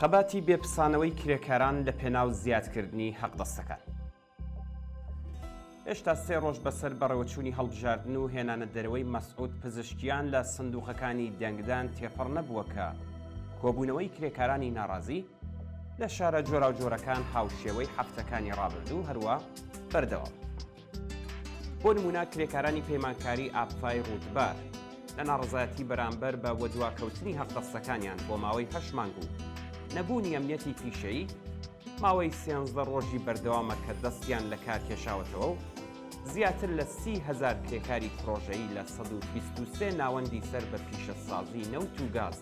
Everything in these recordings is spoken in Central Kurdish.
خەباتی بێپسانەوەی کرێکاران لە پێناو زیادکردنی حەقدەستەکان. هێشتا 3 ڕۆژ بەسەر بەڕێوەچوونی هەڵبژاردن و هێنانە دەرەوەی مەسعود پزیشکیان لە سندوقەکانی دەنگدان تێپەڕ نەبووە کە کۆبوونەوەی کرێکارانی ناڕازی لە شارە جۆرا و جۆرەکان هاوشێوەی هەفتەکانی ڕابردوو هەروە بەردەوام. بۆ نمونە کرێکارانی پەیمانکاری ئاپفای ڕوودبار لە ناڕزایەتی بەرامبەر بە وەدواکەوتنی هەقدەستەکانیان بۆ ماوەی 8 مانگ و نەبوونی ئەمنیەتی پیشەیی ماوەی 13 ڕۆژی بەردەوامە کە دەستیان لە کار کێشاوەتەوە و زیاتر لە 30,000 کرێکاری پرۆژەیی لە 123 ناوەندی سەر بە پیشەسازی نەوت و گاز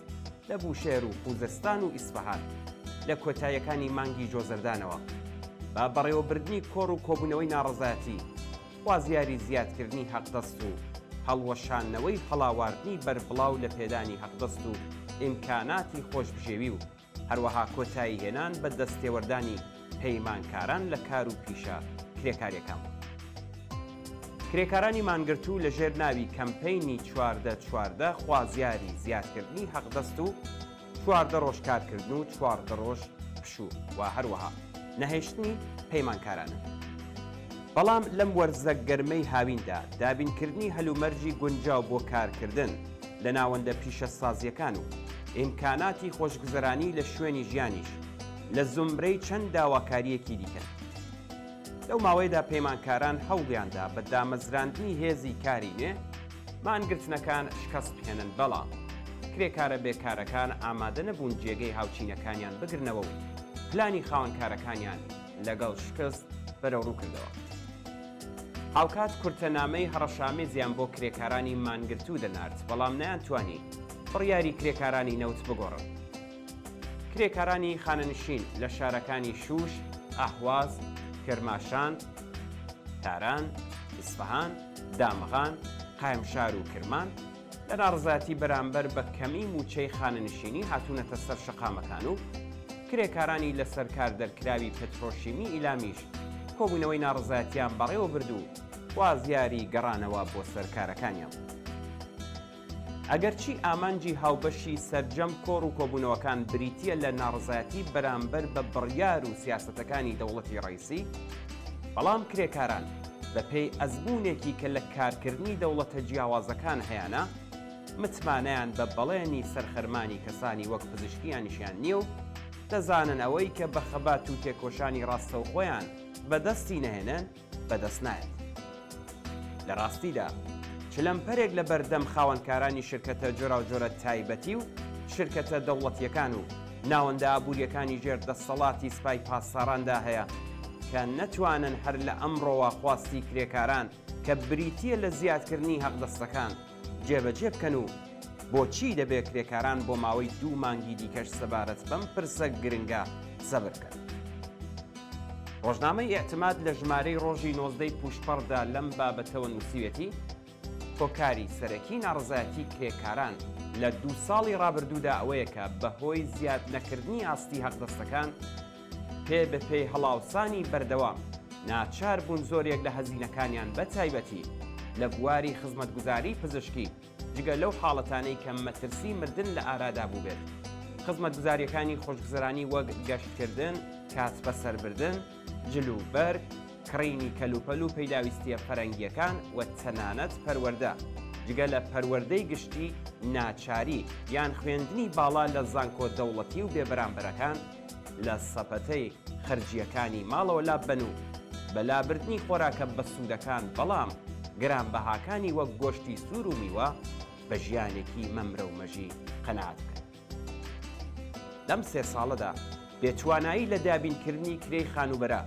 لە بوشێر و خوزستان و ئیسفەهان لە کۆتاییەکانی مانگی جۆزەردانەوە بە بەڕێوەبردنی کۆڕ و کۆبوونەوەی ناڕزایەتی خوازیاری زیادکردنی حەقدەست و هەڵوەشانەوەی هەڵاواردنی بەربڵاو لە پێدانی حەقدەست و ئیمکاناتی خۆشبژێوی و هەروەها کۆتایی هێنان بە دەستێوەردانی پەیمانکاران لە کار و پیشە کرێکاریەکان. کرێکارانی مانگرتوو لە ژێر ناوی کەمپەینی 14 خوازیاری زیادکردنی حەقدەست و 14 ڕۆژ کارکردن و 14 ڕۆژ پشوو و هەروەها نەهێشتنی پەیمانکارانن. بەڵام لەم وەرزە گەرمەی هاویندا دابینکردنی هەلومەرجی گونجاو بۆ کارکردن لە ناوەندە پیشە سازیەکان و ئیمکاناتی خۆشگوزەرانی لە شوێنی ژیانیش لە زومرەی چەند داواکاریەکی دیکەن. لەو ماوەیەدا پەیمانکاران هەوڵیاندا بە دامەزراندنی هێزی کاری نوێ مانگرتنەکان شکەست بهێنن، بەڵام کرێکارە بێکارەکان ئامادە نەبوون جێگەی هاوچینەکانیان بگرنەوە و پلانی خاوەنکارەکانیان لەگەڵ شکست بەرەوڕوو کردەوە. هاوکات کورتەنامەی هەڕەشامێزیان بۆ کرێکارانی مانگرتوو دەنارد، بەڵام نەیانتوانی بڕیاری کرێکارانی نەوت بگۆڕن. کرێکارانی خانەنشین لە شارەکانی شوش، ئاهواز، کرماشان، تاران، ئیسفەهان، دامغان، قایمشار و کرمان لە ناڕزایەتی بەرامبەر بە کەمی موچەی خانەنشینی هاتوونەتە سەر شەقامەکان و کرێکارانی لەسەر کار دەرکراوی پێترۆشیمی ئیلامیش کۆبوونەوەی ناڕزایەتیان بەڕێوە برد و خوازیاری گەڕانەوە بۆ سەرکارەکانیان. ئەگەرچی ئامانجی هاوبەشی سەرجەم کۆڕ و کۆبوونەوەکان بریتیە لە ناڕزایەتی بەرامبەر بە بڕیار و سیاسەتەکانی دەوڵەتی ڕئیسی، بەڵام کرێکاران بە پێی ئەزموونێکی کە لە کارکردنی دەوڵەتە جیاوازەکان هەیەە متمانەیان بە بەڵێنی سەرخەرمانی کەسانی وەک پزیشکیانیشیان نییە و دەزانن ئەوەی کە بە خەبات و تێکۆشانی ڕاستەوخۆیان بەدەستی نەهێنن بەدەست نایێت. لە ڕاستیدا چلەمپەرێک لە بەردەم خاوەنکارانی شرکەتە جۆرا و جۆرە تایبەتی و شرکەتە دەوڵەتیەکان و ناوەندە ئابوووریەکانی ژێردەسەڵاتی سپای پاسەڕاندا هەیە کە نەتوانن هەر لە ئەمڕۆوە خواستی کرێکاران کە بریتیە لە زیادکردنی حەقدەستەکان جێبەجێ بکەن و بۆچی دەبێت کرێکاران بۆ ماوەی 2 مانگی دیکەش سەبارەت بەم پرسە گرنگە سەبرکەن. ڕۆژنامەی ئێعتماد لە ژمارەی ڕۆژی 19 پوشپەڕدا لەم بابەتەوە نووسیوێتی کۆکاری سەرەکی ناڕزایەتی کرێکاران لە 2 ساڵی ڕابردوودا ئەوەیە کە بەهۆی زیاد نەکردنی ئاستی حەقدەستەکان پێ بە پێی هەڵاوسانی بەردەوام ناچار بوون زۆرێک لە هەزینەکانیان بە تایبەتی لە بواری خزمەتگوزاری پزیشکی جگە لەو حاڵەتانەی کە مەترسی مردن لە ئارادا بوو بێت. خزمەتگوزاریەکانی خۆشگوزەرانی وەک گەشتکردن، کات بەسەربردن، جلوبەرگ، کڕینی کەلوپەل و پەیداویستیە فەرەنگیەکان و تەنانەت پەروەردە جگە لە پەروەردەی گشتی ناچاری یان خوێندنی باڵا لە زانکۆ دەوڵەتی و بێبەرامبەرەکان لە سەپەتەی خەرجیەکانی ماڵەوە لابن و بەلابردنی خۆراکە بەسوودەکان، بەڵام گرانبەهاکانی وەک گۆشتی سوور و میوە بە ژیانێکی مەمرە و مەژی قەناعەت بکەن. لەم 3 ساڵەدا بێتوانایی لە دابینکردنی کرێی خانوبەرە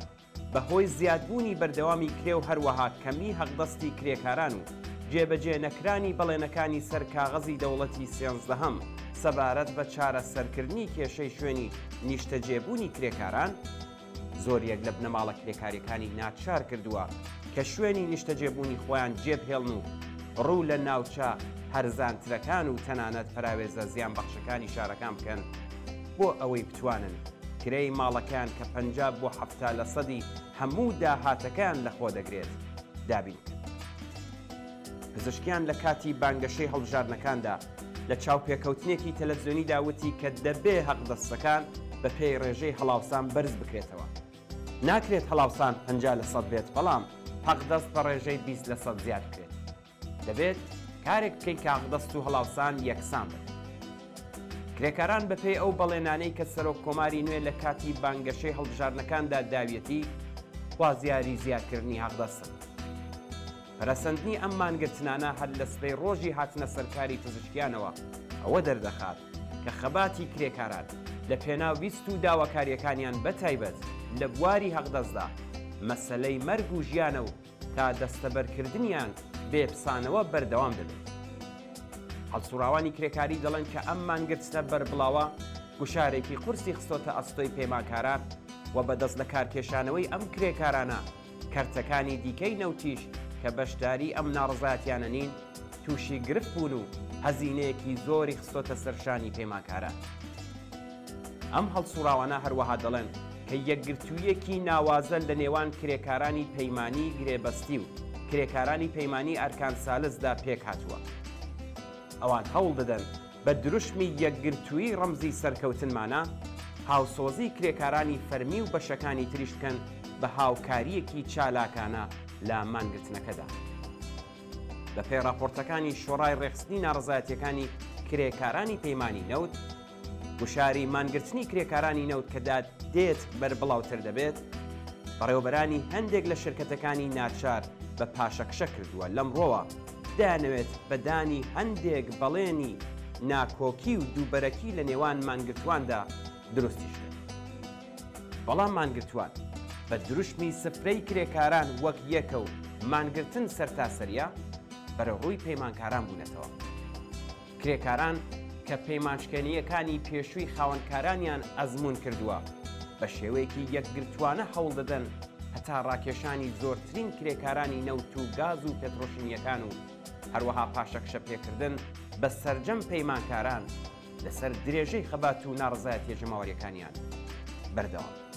بەهۆی زیادبوونی بەردەوامی کرێ و هەروەها کەمی حەقدەستی کرێکاران و جێبەجێ نەکرانی بەڵێنەکانی سەر کاغەزی دەوڵەتی 13هەم سەبارەت بە چارە سەرکردنی کێشەی شوێنی نیشتەجێبوونی کرێکاران زۆریەک لە بنەماڵە کرێکاریەکانی ناچار کردووە کە شوێنی نیشتەجێبوونی خۆیان جێبهێڵن و ڕوو لە ناوچە هەرزانترەکان و تەنانەت پراوێزە زیان بەخشەکانی شارەکان بکەن بۆ ئەوەی بتوانن کرێی ماڵەکان کە 50 بۆ 70% هەموو داهاتەکان لە خۆ دەگرێت دابین. پزیشکیان لە کاتی بانگەشەی هەڵبژاردنەکاندا لە چاوپێکەوتنێکی تەلەڤیزیۆنی داوتی کە دەبێ حەقدەستەکان بە پێی ڕێژەی هەڵاوسان بەرز بکرێتەوە. ناکرێت هەڵاوسان 50% بێت، بەڵام حەقدەست بە ڕێژەی 20% زیاد بکرێت. دەبێت کارێک بکەین کە حەقدەست و هەڵاوسان یەکسان بن. کرێکاران بەپێی ئەو بەڵێنانەی کە سەرۆک کۆماری نوێ لە کاتی بانگەشەی هەڵبژاردنەکاندا داویەتی خوازیاری زیادکردنی حەقدەستن. پەرەسەندنی ئەم مانگرتنانە هەر لە سبەی ڕۆژی هاتنە سەرکاری پزیشکیانەوە ئەوە دەردەخات کە خەباتی کرێکاران لە پێناویست و داواکاریەکانیان بەتایبەت لە بواری حەقدەستدا مەسەلەی مەرگ و ژیانە و تا دەستەبەرکردنیان بێپسانەوە بەردەوام دەبێت. هەڵسوڕاوانی کرێکاری دەڵێن کە ئەم مانگرتنە بەربڵاوە گوشارێکی قورسی خستۆتە ئەستۆی پەیمانکاران و بەدەست لە کارکێشانەوەی ئەم کرێکارانە کەرتەکانی دیکەی نەوتیش کە بەشداری ئەم ناڕزایەتیانە نین تووشی گرفت بوون و هەزینەیەکی زۆری خستۆتە سەرشانی پەیمانکاران. ئەم هەڵسوڕاوانە هەروەها دەڵێن کە یەکگرتوویەکی ناوازە لە نێوان کرێکارانی پەیمانی گرێبەستی و کرێکارانی پەیمانی ئەرکان سالزدا پێک هاتووە. ئەوان هەوڵ دەدەن بە دروشمی یەکگرتووی ڕەمزی سەرکەوتنمانە هاوسۆزی کرێکارانی فەرمی و بەشەکانی تریش بکەن بە هاوکاریەکی چالاکانە لە مانگرتنەکەدا. بە پێی راپۆرتەکانی شۆڕای ڕێخستنی ناڕزایەتیەکانی کرێکارانی پەیمانی نەوت، وشاری مانگرتنی کرێکارانی نەوت کە دێت بەربڵاوتر دەبێت، بەڕێوەبەرانی هەندێک لە شرکەتەکانی ناچار بە پاشەکشە کردووە. لەمڕۆوە دەیانەوێت بەدانی هەندێک بەڵێنی ناکۆکی و دووبەرەکی لە نێوان مانگرتواندا دروستیش کرد. بەڵام مانگرتوان بە دروشمی سفرەی کرێکاران وەک یەکە و مانگرتن سەرتاسەریە بەرەڕووی پەیمانکاران بوونەتەوە. کرێکاران کە پەیمانشکێنیەکانی پێشووی خاوەنکارانیان ئەزمون کردووە بە شێوەیەکی یەکگرتوانە هەوڵ دەدەن هەتا ڕاکێشانی زۆرترین کرێکارانی نەوت و گاز و پێترۆشینیەکان و هەروەها پاشەکشە پێکردن بە سەرجەم پەیمانکاران لەسەر درێژەی خەبات و ناڕزایەتیە ژەماوەریەکانیان بەردەوام.